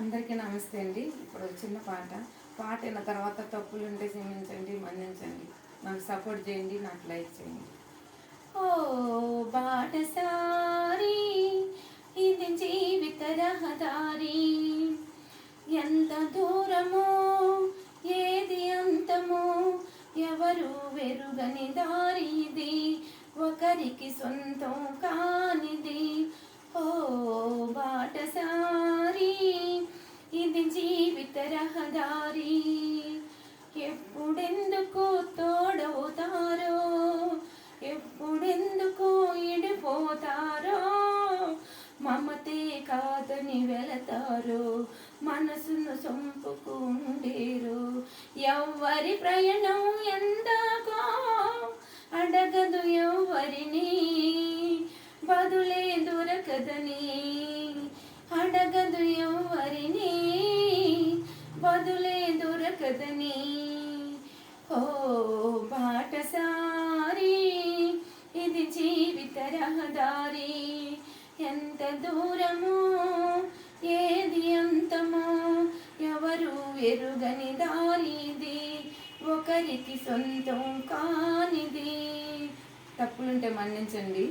అందరికీ నమస్తే అండి. ఇప్పుడు చిన్న పాట విన్న తర్వాత తప్పులుంటే క్షమించండి, మన్నించండి. నాకు సపోర్ట్ చేయండి, నాకు లైక్ చేయండి. ఓ బాటసారి ఇది జీవిత రహదారి, ఎంత దూరమో ఏది అంతమో ఎవరు వెరుగని దారి ఇది, ఒకరికి సొంతం కానిది. ఓ బాటసారి ఇది జీవిత రహదారి, ఎప్పుడెందుకు తోడవుతారో, ఎప్పుడెందుకు ఇడిపోతారో, మమతే కాదని వెళతారో, మనసును చంపుకుండేరు. ఎవ్వరి ప్రయాణం ఎందాకో అడగదు ఎవ్వరిని, బదులే దొరకదని అడగదు ఎవ్వరిని, బదులే దొరకదని. ఓ బాటసారి ఇది జీవిత రహదారి, ఎంత దూరమో ఏది అంతమో ఎవరు ఎరుగని దారిది, ఒకరికి సొంతం కానిది. తప్పులుంటే మన్నించండి.